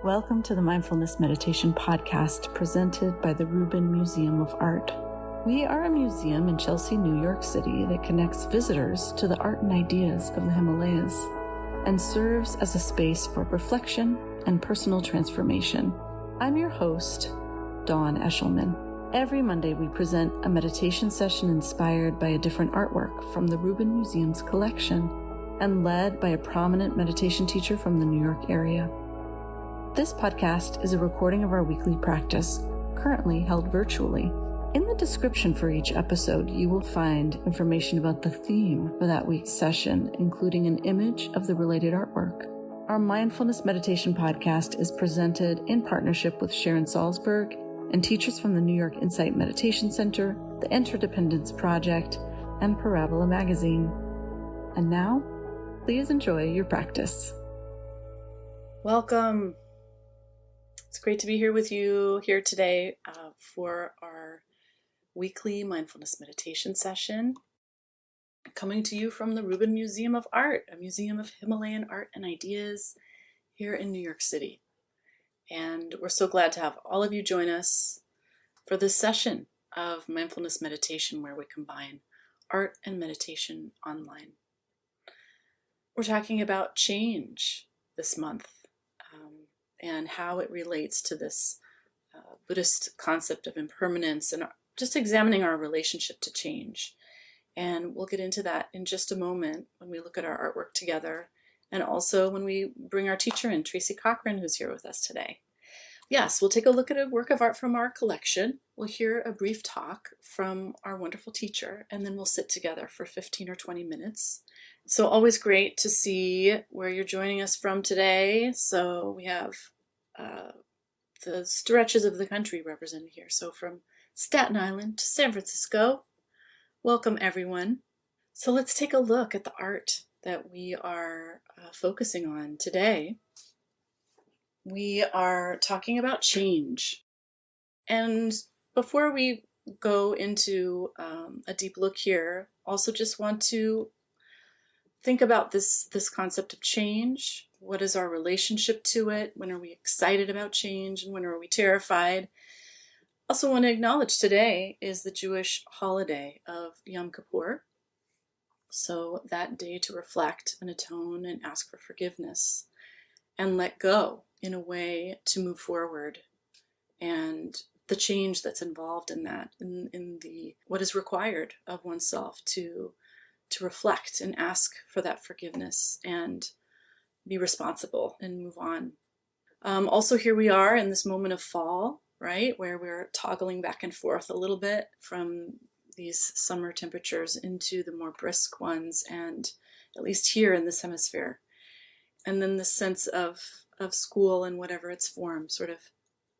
Welcome to the Mindfulness Meditation Podcast presented by the Rubin Museum of Art. We are a museum in Chelsea, New York City that connects visitors to the art and ideas of the Himalayas and serves as a space for reflection and personal transformation. I'm your host, Dawn Eshelman. Every Monday we present a meditation session inspired by a different artwork from the Rubin Museum's collection and led by a prominent meditation teacher from the New York area. This podcast is a recording of our weekly practice, currently held virtually. In the description for each episode, you will find information about the theme for that week's session, including an image of the related artwork. Our Mindfulness Meditation Podcast is presented in partnership with Sharon Salzberg and teachers from the New York Insight Meditation Center, the Interdependence Project, and Parabola Magazine. And now, please enjoy your practice. Welcome. It's great to be here with you here today for our weekly mindfulness meditation session, coming to you from the Rubin Museum of Art, a museum of Himalayan art and ideas here in New York City. And we're so glad to have all of you join us for this session of mindfulness meditation where we combine art and meditation online. We're talking about change this month. And how it relates to this Buddhist concept of impermanence and just examining our relationship to change. And we'll get into that in just a moment when we look at our artwork together and also when we bring our teacher in, Tracy Cochran, who's here with us today. Yes, we'll take a look at a work of art from our collection. We'll hear a brief talk from our wonderful teacher, and then we'll sit together for 15 or 20 minutes. So always great to see where you're joining us from today. So we have the stretches of the country represented here. So from Staten Island to San Francisco, welcome everyone. So let's take a look at the art that we are focusing on today. We are talking about change. And before we go into a deep look here, also just want to think about this concept of change. What is our relationship to it? When are we excited about change? And when are we terrified? Also want to acknowledge today is the Jewish holiday of Yom Kippur. So that day to reflect and atone and ask for forgiveness and let go in a way to move forward. And the change that's involved in that, in the what is required of oneself to reflect and ask for that forgiveness and be responsible and move on. Also, here we are in this moment of fall, right, where we're toggling back and forth a little bit from these summer temperatures into the more brisk ones, and at least here in this hemisphere. And then the sense of school and whatever its form, sort of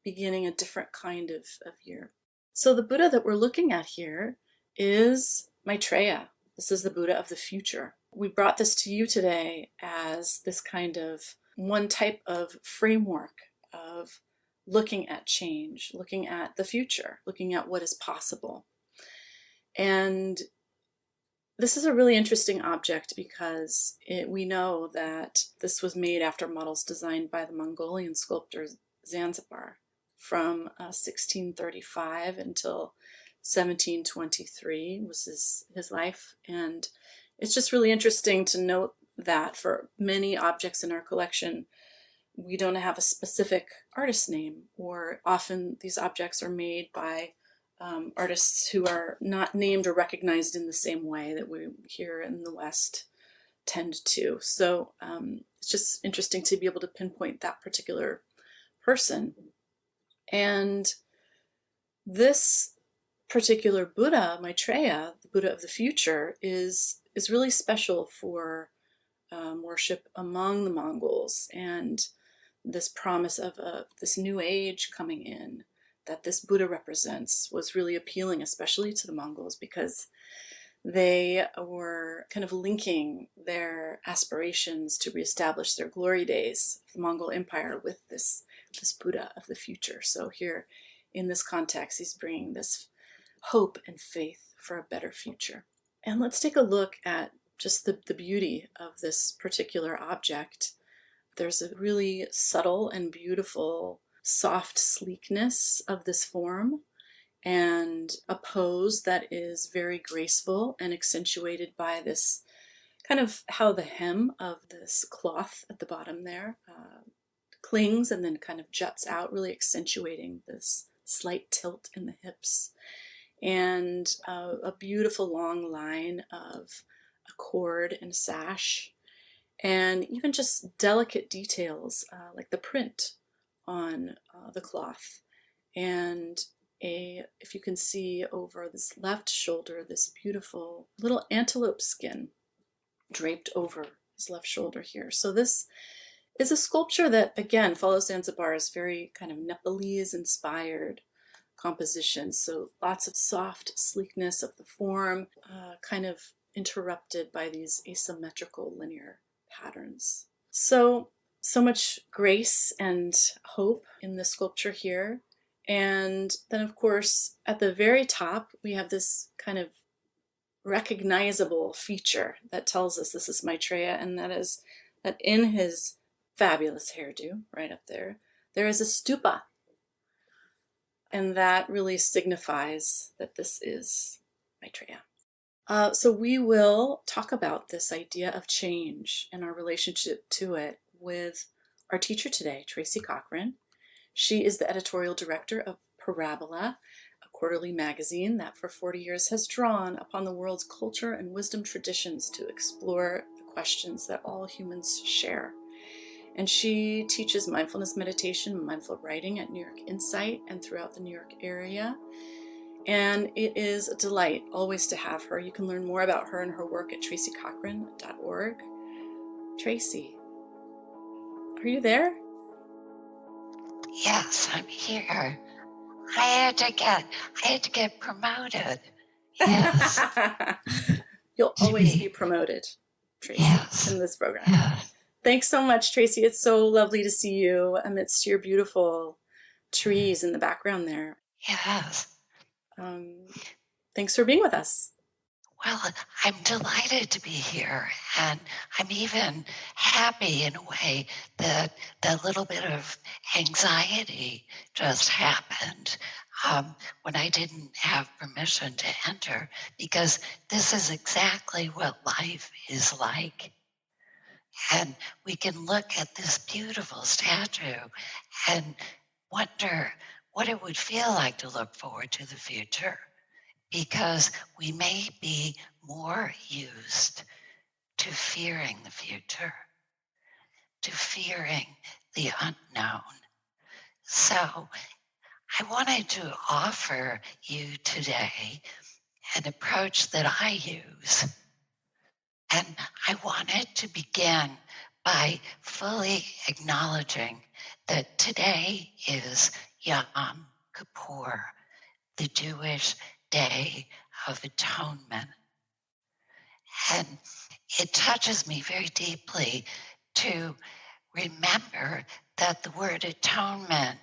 beginning a different kind of year. So the Buddha that we're looking at here is Maitreya. This is the Buddha of the future. We brought this to you today as this kind of one type of framework of looking at change, looking at the future, looking at what is possible. And this is a really interesting object because we know that this was made after models designed by the Mongolian sculptor Zanzibar from 1635 until 1723 was his life. And it's just really interesting to note that for many objects in our collection, we don't have a specific artist name, or often these objects are made by artists who are not named or recognized in the same way that we here in the West tend to. So it's just interesting to be able to pinpoint that particular person. And this particular Buddha, Maitreya, the Buddha of the future, is really special for worship among the Mongols, and this promise of this new age coming in that this Buddha represents was really appealing, especially to the Mongols, because they were kind of linking their aspirations to reestablish their glory days of the Mongol Empire with this Buddha of the future. So here in this context, he's bringing this hope and faith for a better future. And let's take a look at just the beauty of this particular object there's a really subtle and beautiful, soft sleekness of this form, and a pose that is very graceful and accentuated by this kind of how the hem of this cloth at the bottom there clings and then kind of juts out, really accentuating this slight tilt in the hips. And a beautiful long line of a cord and sash, and even just delicate details like the print on the cloth. And if you can see over this left shoulder, this beautiful little antelope skin draped over his left shoulder here. So this is a sculpture that, again, follows Zanzibar's very kind of Nepalese inspired composition. So lots of soft sleekness of the form, kind of interrupted by these asymmetrical linear patterns. So much grace and hope in the sculpture here. And then, of course, at the very top, we have this kind of recognizable feature that tells us this is Maitreya, and that is that in his fabulous hairdo, right up there, there is a stupa. And that really signifies that this is Maitreya. So we will talk about this idea of change and our relationship to it with our teacher today, Tracy Cochran. She is the editorial director of Parabola, a quarterly magazine that for 40 years has drawn upon the world's culture and wisdom traditions to explore the questions that all humans share. And she teaches mindfulness meditation and mindful writing at New York Insight and throughout the New York area. And it is a delight always to have her. You can learn more about her and her work at tracycochran.org. Tracy, are you there? Yes, I'm here. I had to get promoted. Yes. You'll always be promoted, Tracy, yes. in this program. Yes. Thanks so much, Tracy. It's so lovely to see you amidst your beautiful trees in the background there. Yes. Thanks for being with us. Well, I'm delighted to be here, and I'm even happy in a way that that little bit of anxiety just happened when I didn't have permission to enter, because this is exactly what life is like. And we can look at this beautiful statue and wonder what it would feel like to look forward to the future, because we may be more used to fearing the future, to fearing the unknown. So I wanted to offer you today an approach that I use. And I wanted to begin by fully acknowledging that today is Yom Kippur, the Jewish Day of Atonement. And it touches me very deeply to remember that the word atonement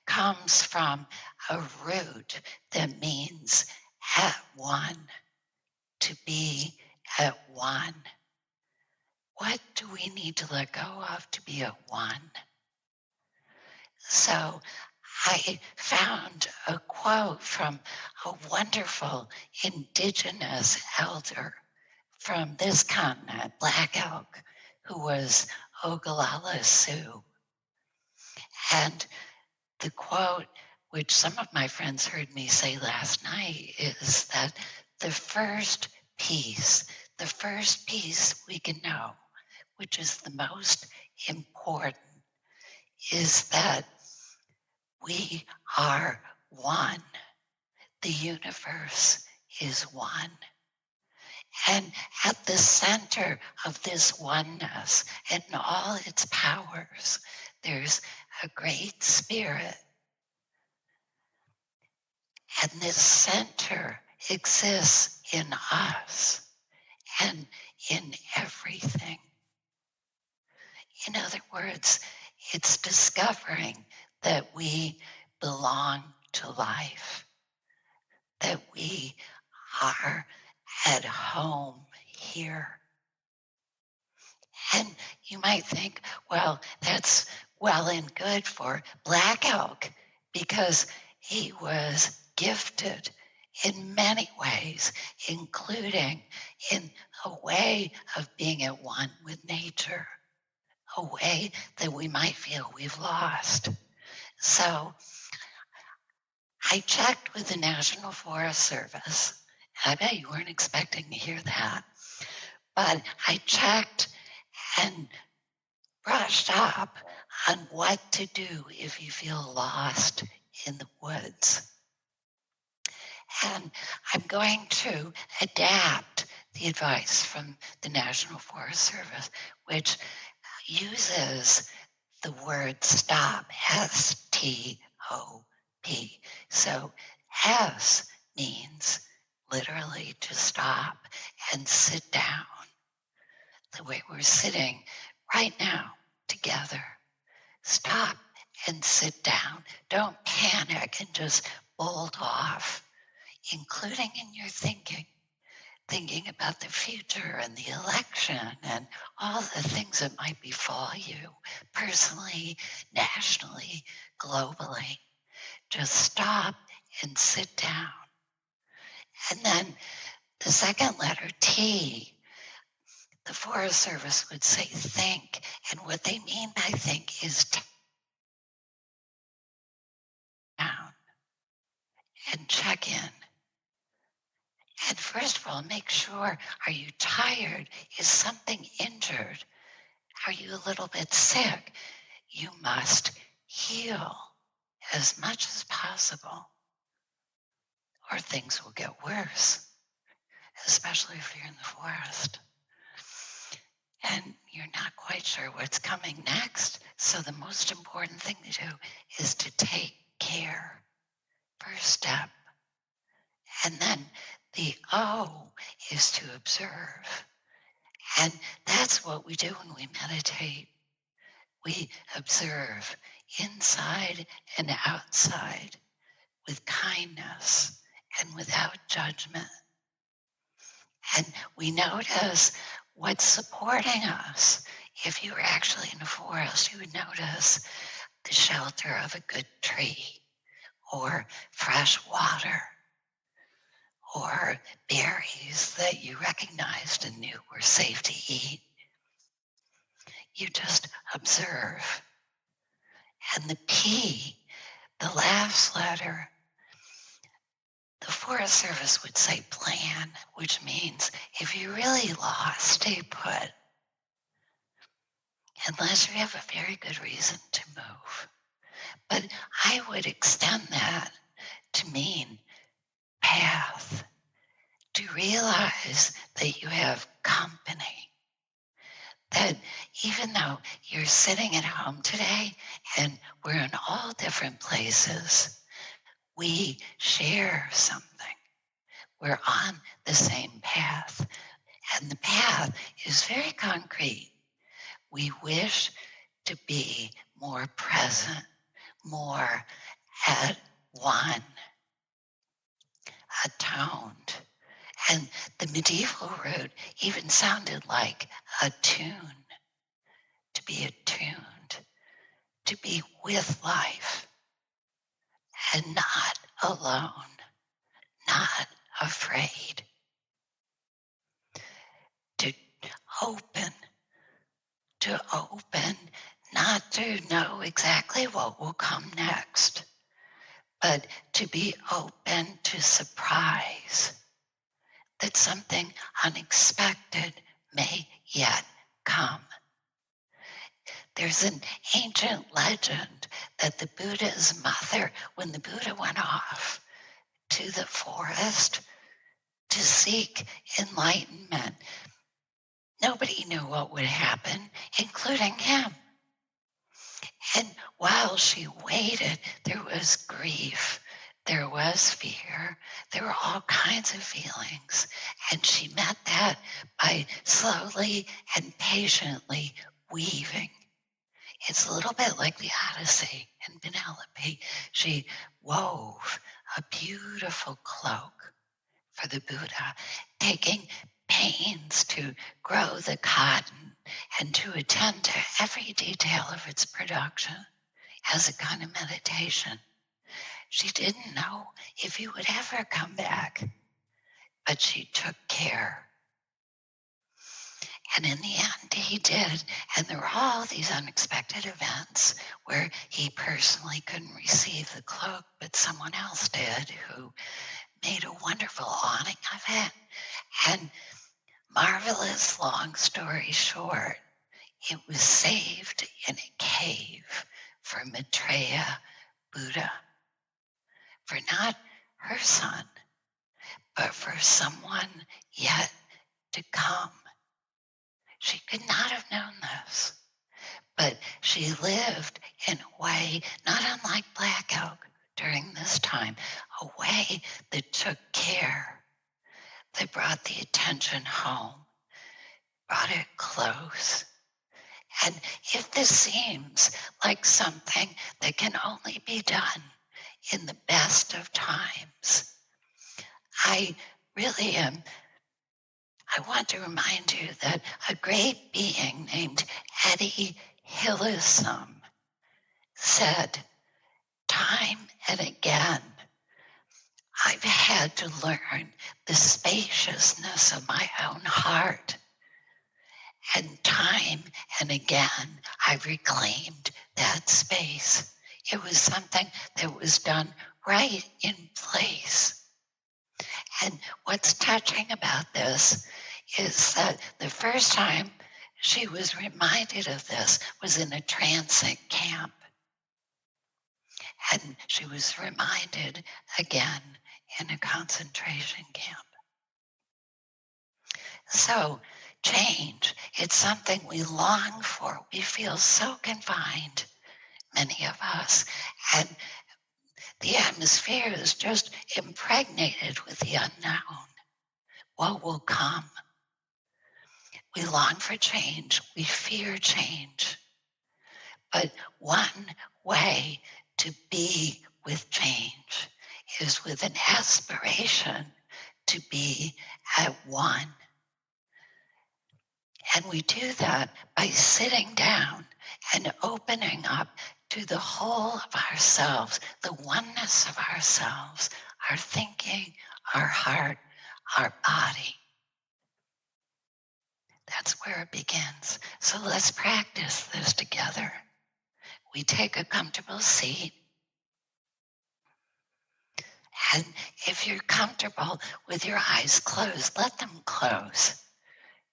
comes from a root that means at one, to be at one. What do we need to let go of to be at one? So I found a quote from a wonderful indigenous elder from this continent, Black Elk, who was Ogallala Sioux. And the quote, which some of my friends heard me say last night, is that the first peace we can know, which is the most important, is that we are one. The universe is one. And at the center of this oneness and all its powers, there's a great spirit. And this center exists in us and in everything. In other words, it's discovering that we belong to life, that we are at home here. And You might think, well, that's well and good for black elk because he was gifted in many ways, including in a way of being at one with nature, a way that we might feel we've lost. So I checked with the National Forest Service. I bet you weren't expecting to hear that. But I checked and brushed up on what to do if you feel lost in the woods. And I'm going to adapt the advice from the National Forest Service, which uses the word stop, S-T-O-P. So S means literally to stop and sit down, the way we're sitting right now together. Stop and sit down. Don't panic and just bolt off, including in your thinking about the future and the election and all the things that might befall you personally, nationally, globally. Just stop and sit down. And then the second letter, T, the Forest Service would say think. And what they mean by think is down and check in. And first of all, make sure, are you tired? Is something injured? Are you a little bit sick? You must heal as much as possible, or things will get worse, especially if you're in the forest. And you're not quite sure what's coming next. So the most important thing to do is to take care. First step. And then the O is to observe. And that's what we do when we meditate. We observe inside and outside with kindness and without judgment. And we notice what's supporting us. If you were actually in a forest, you would notice the shelter of a good tree, or fresh water, or berries that you recognized and knew were safe to eat. You just observe. And the P, the last letter, the Forest Service would say plan, which means if you're really lost, stay put. Unless you have a very good reason to move. But I would extend that to mean path, to realize that you have company. That even though you're sitting at home today and we're in all different places, we share something. We're on the same path. And the path is very concrete. We wish to be more present, more at one, atoned. And the medieval root even sounded like attune, to be attuned, to be with life and not alone, not afraid, to open, not to know exactly what will come next, but to be open to surprise, that something unexpected may yet come. There's an ancient legend that the Buddha's mother, when the Buddha went off to the forest to seek enlightenment, nobody knew what would happen, including him. And while she waited, there was grief, there was fear, there were all kinds of feelings. And she met that by slowly and patiently weaving. It's a little bit like the Odyssey and Penelope. She wove a beautiful cloak for the Buddha, taking pains to grow the cotton and to attend to every detail of its production as a kind of meditation. She didn't know if he would ever come back, but she took care. And in the end, he did. And there were all these unexpected events where he personally couldn't receive the cloak, but someone else did, who made a wonderful awning of it. And marvelous, long story short, it was saved in a cave for Maitreya Buddha, for not her son, but for someone yet to come. She could not have known this, but she lived in a way not unlike Black Elk during this time, a way that took care, that brought the attention home, brought it close. And if this seems like something that can only be done in the best of times, I want to remind you that a great being named Eddie Hillesum said time and again, I've had to learn the spaciousness of my own heart. And time and again, I've reclaimed that space. It was something that was done right in place. And what's touching about this is that the first time she was reminded of this was in a transit camp. And she was reminded again in a concentration camp. So change, it's something we long for. We feel so confined, many of us. And the atmosphere is just impregnated with the unknown. What will come? We long for change. We fear change. But one way to be with change is with an aspiration to be at one. And we do that by sitting down and opening up to the whole of ourselves, the oneness of ourselves, our thinking, our heart, our body. That's where it begins. So let's practice this together. We take a comfortable seat. And if you're comfortable with your eyes closed, let them close.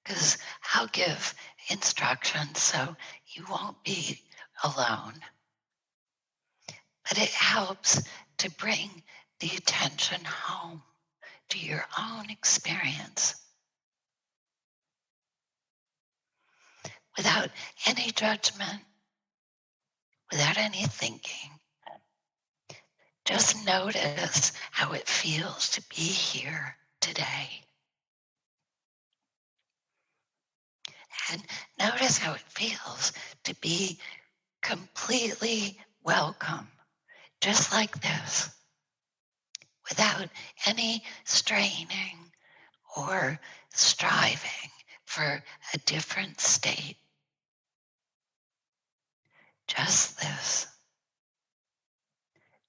Because I'll give instructions so you won't be alone. But it helps to bring the attention home to your own experience without any judgment, without any thinking. Just notice how it feels to be here today. And notice how it feels to be completely welcome, just like this, without any straining or striving for a different state. Just this,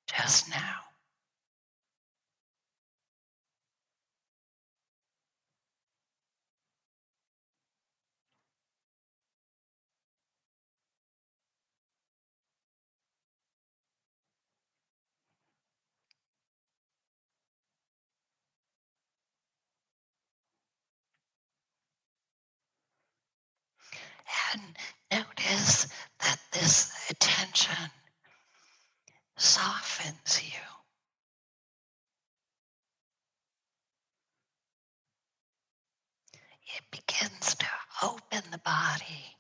just now. And notice that this attention softens you. It begins to open the body.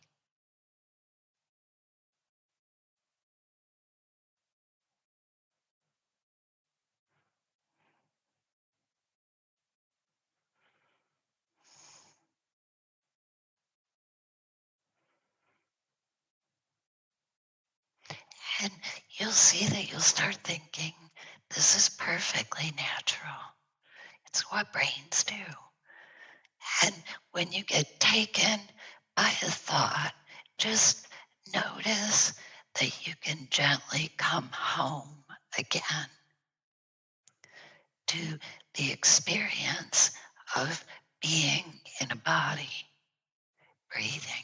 And you'll see that you'll start thinking, this is perfectly natural. It's what brains do. And when you get taken by a thought, just notice that you can gently come home again to the experience of being in a body, breathing.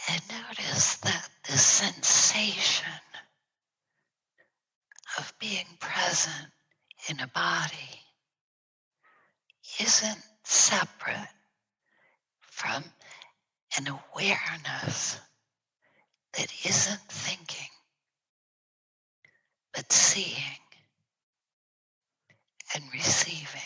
And notice that the sensation of being present in a body isn't separate from an awareness that isn't thinking, but seeing and receiving.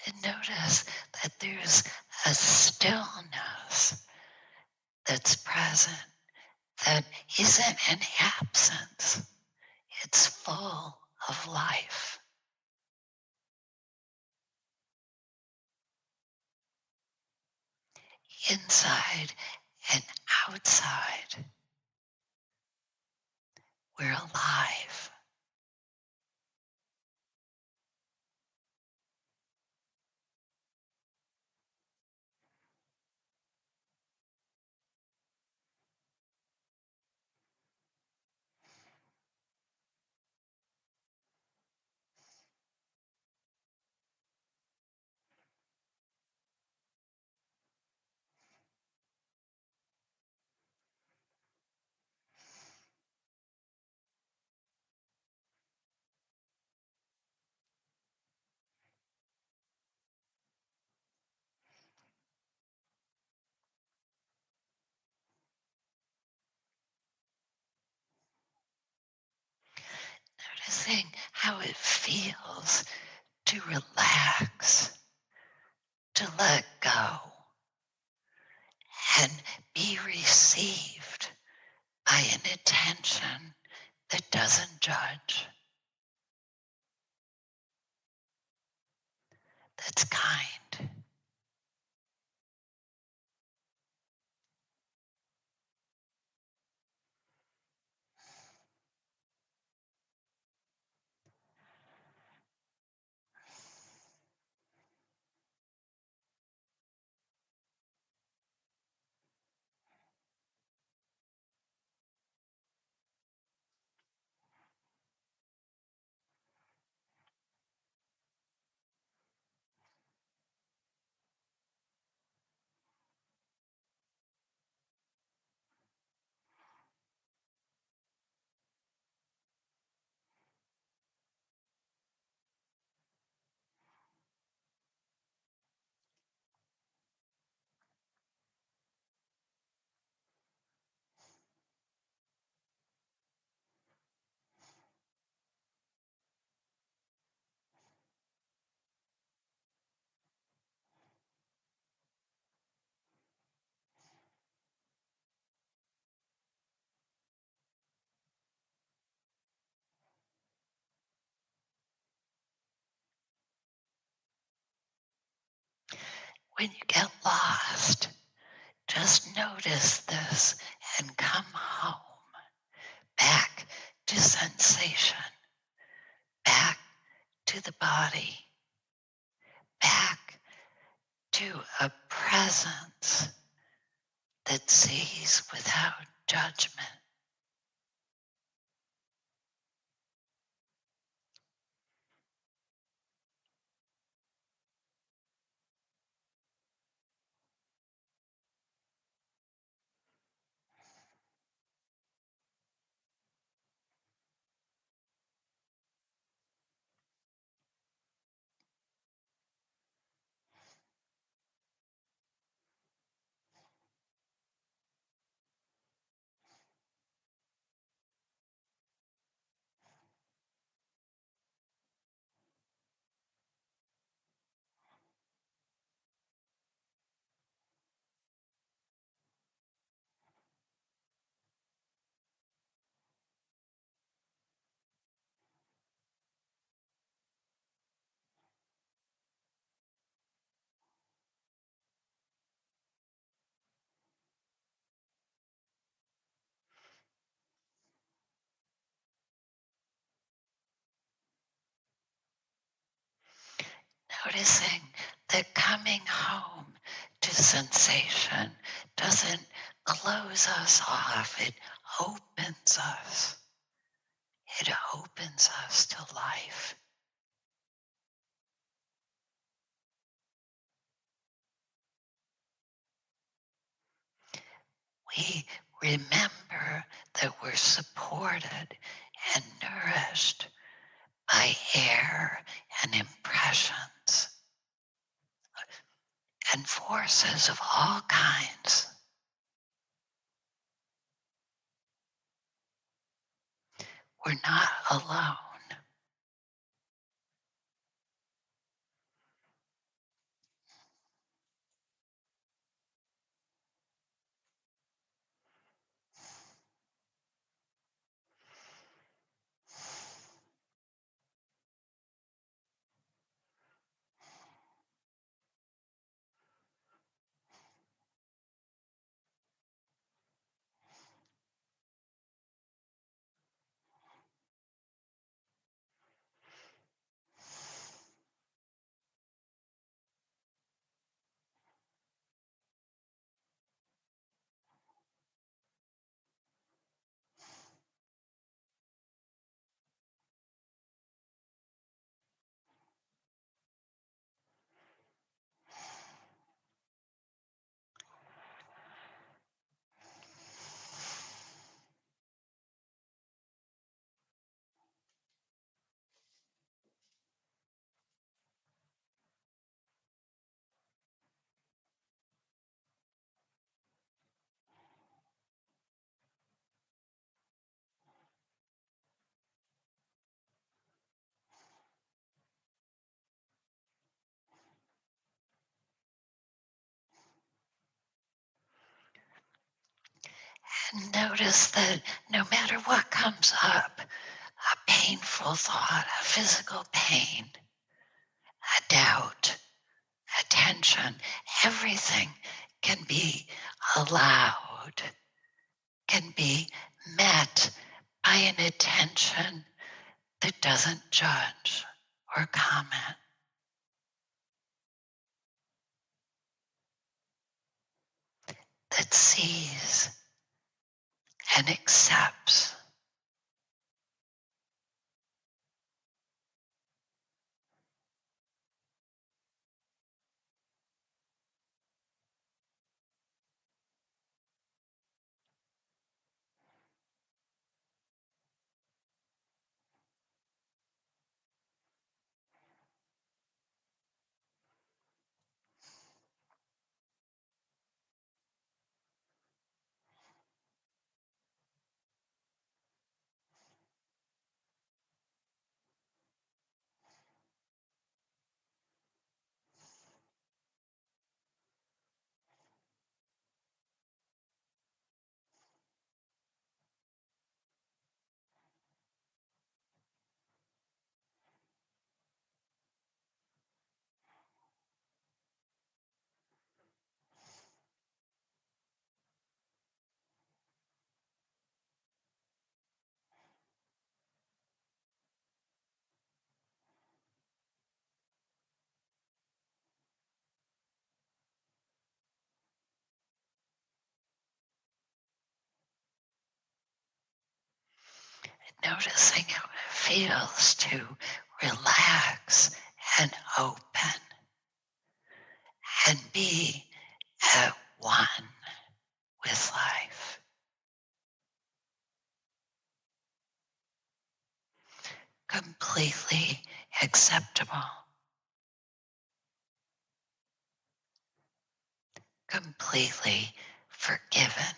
And notice that there's a stillness that's present that isn't an absence. It's full of life. Inside and outside, we're alive. Noticing how it feels to relax, to let go, and be received by an attention that doesn't judge, that's kind. when you get lost, just notice this and come home, back to sensation, back to the body, back to a presence that sees without judgment. Noticing that coming home to sensation doesn't close us off, it opens us. It opens us to life. We remember that we're supported and nourished by air and impressions and forces of all kinds. We're not alone. And notice that no matter what comes up, a painful thought, a physical pain, a doubt, a tension, everything can be allowed, can be met by an attention that doesn't judge or comment, that sees and accepts. noticing how it feels to relax and open and be at one with life. Completely acceptable, completely forgiven.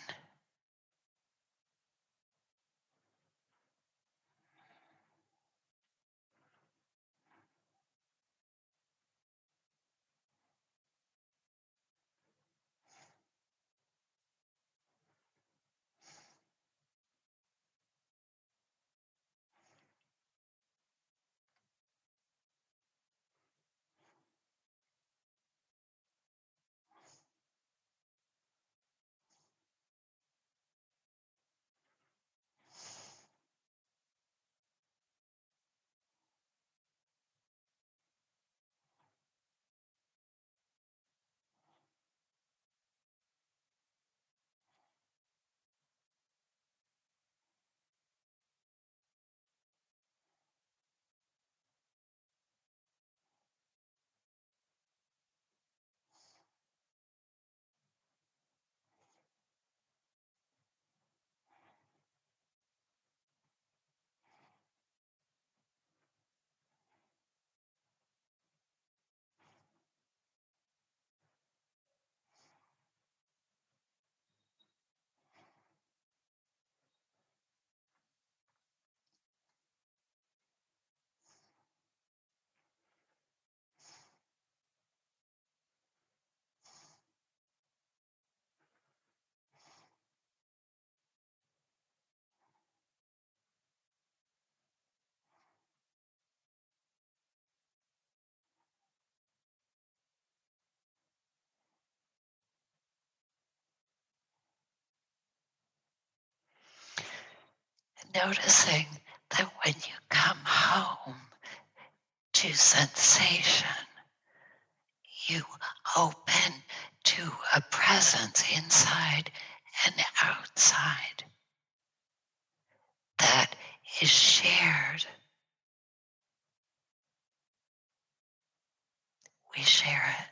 Noticing that when you come home to sensation, you open to a presence inside and outside that is shared. We share it.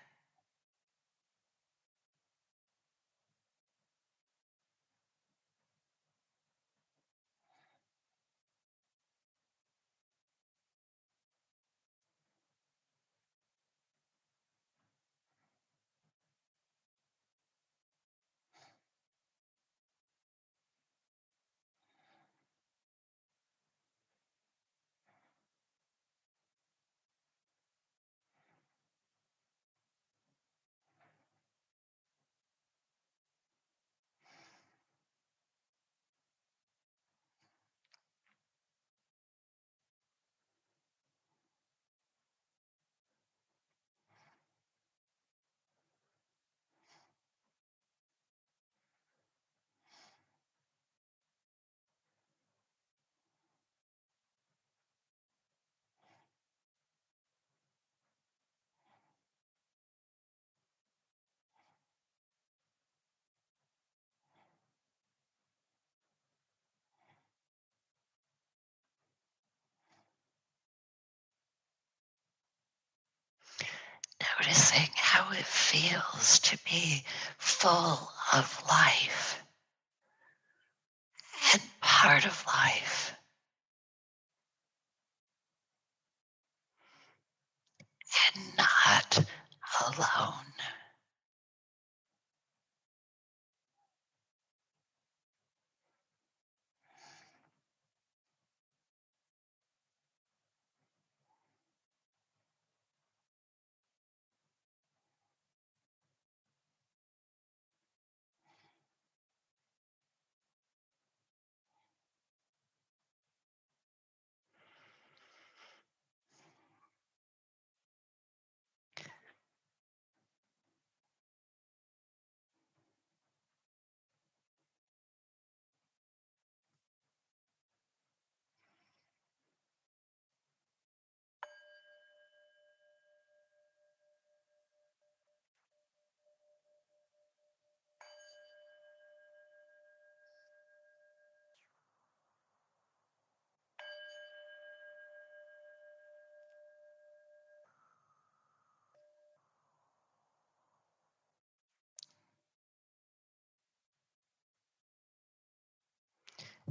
Noticing how it feels to be full of life and part of life and not alone.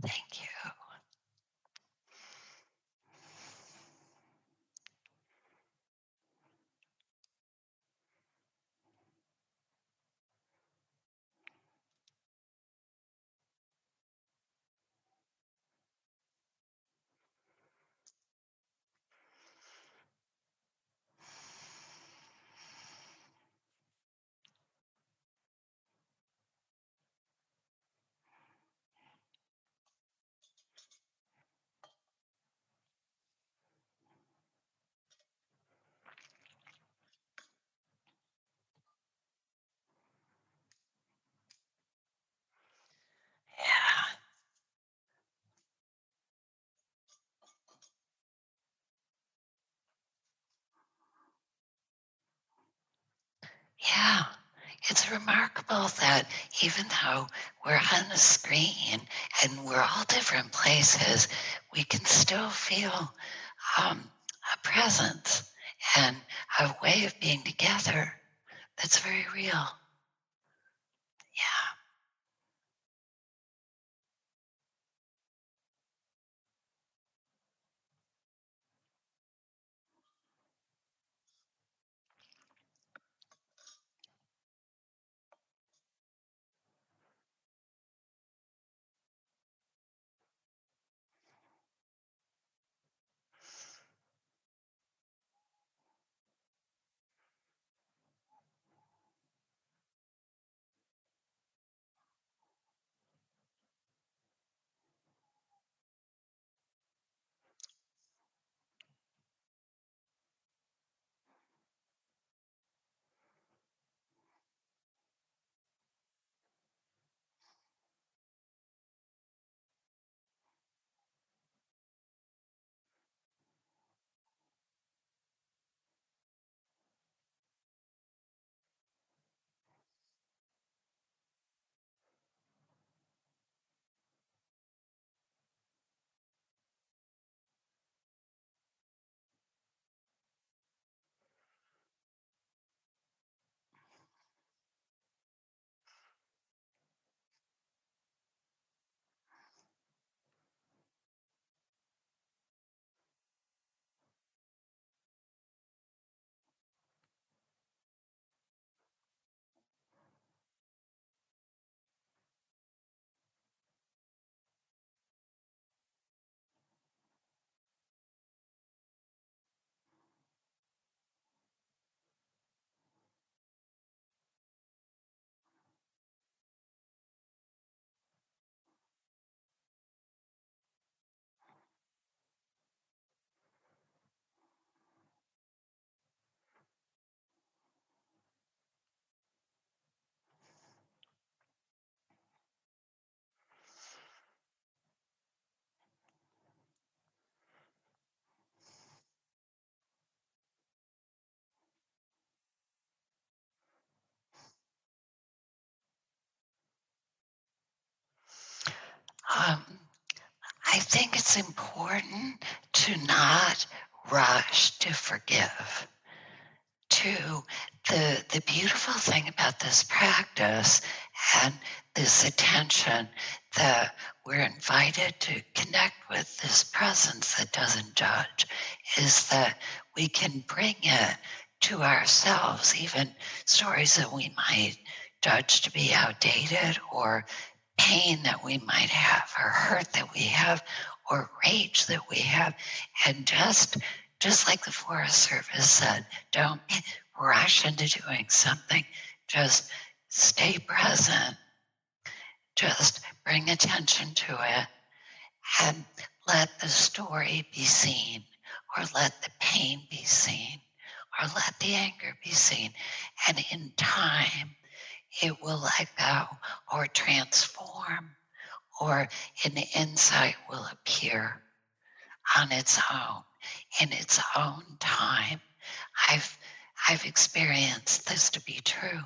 Thank you. Yeah. Yeah. It's remarkable that even though we're on the screen and we're all different places, we can still feel a presence and a way of being together that's very real. Yeah. Um, I think it's important to not rush to forgive. Two, the beautiful thing about this practice and this attention that we're invited to connect with this presence that doesn't judge is that we can bring it to ourselves, even stories that we might judge to be outdated, or pain that we might have, or hurt that we have, or rage that we have. And just like the Forest Service said, don't rush into doing something. Just stay present. Just bring attention to it and let the story be seen, or let the pain be seen, or let the anger be seen. And in time, it will let go or transform, or an insight will appear on its own, in its own time. I've I've experienced this to be true.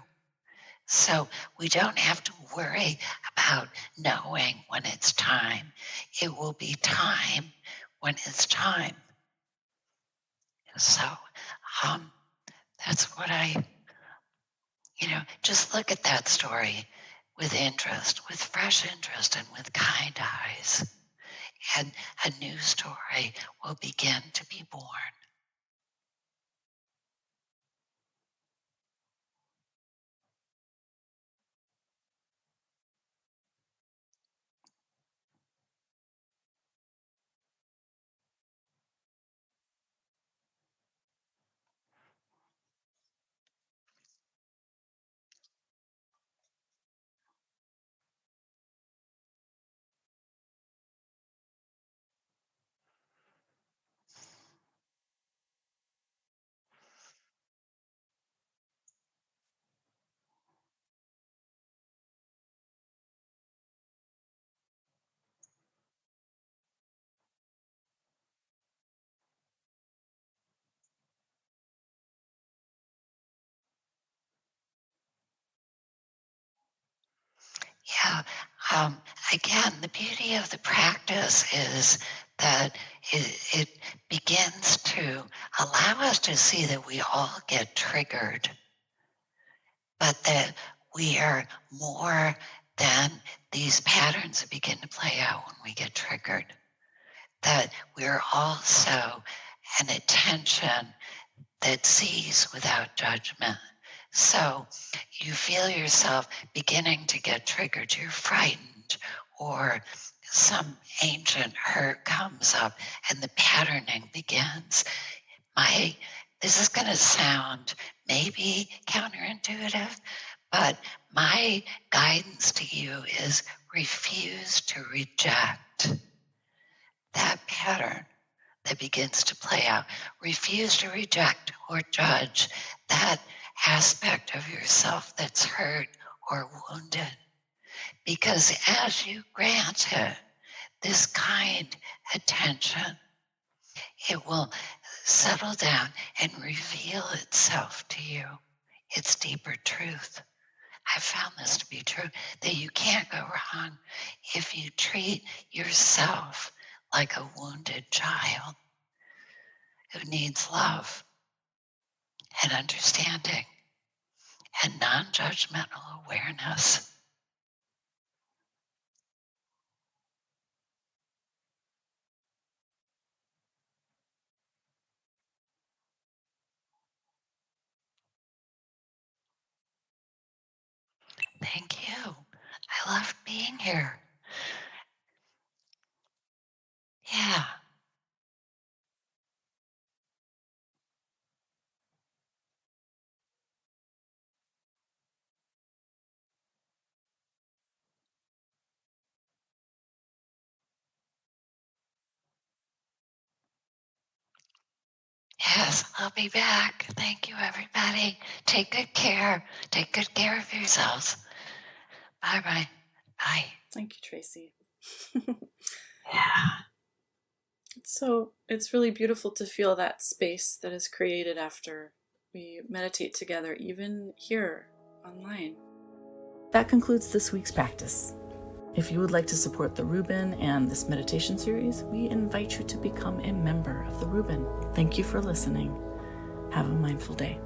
So we don't have to worry about knowing when it's time. It will be time when it's time. So that's what just look at that story with interest, with fresh interest, and with kind eyes. And a new story will begin to be born. Yeah. Again, the beauty of the practice is that it begins to allow us to see that we all get triggered, but that we are more than these patterns that begin to play out when we get triggered. That we're also an attention that sees without judgment. So you feel yourself beginning to get triggered, you're frightened, or some ancient hurt comes up and the patterning begins. This is going to sound maybe counterintuitive, but my guidance to you is refuse to reject that pattern that begins to play out. Refuse to reject or judge that aspect of yourself that's hurt or wounded. Because as you grant it this kind attention, it will settle down and reveal itself to you, its deeper truth. I've found this to be true, that you can't go wrong if you treat yourself like a wounded child who needs love and understanding and non-judgmental awareness. Thank you. I love being here. Yeah. Yes, I'll be back. Thank you, everybody. Take good care. Take good care of yourselves. Bye-bye. Bye. Thank you, Tracy. Yeah. So it's really beautiful to feel that space that is created after we meditate together, even here online. That concludes this week's practice. If you would like to support the Rubin and this meditation series, we invite you to become a member of the Rubin. Thank you for listening. Have a mindful day.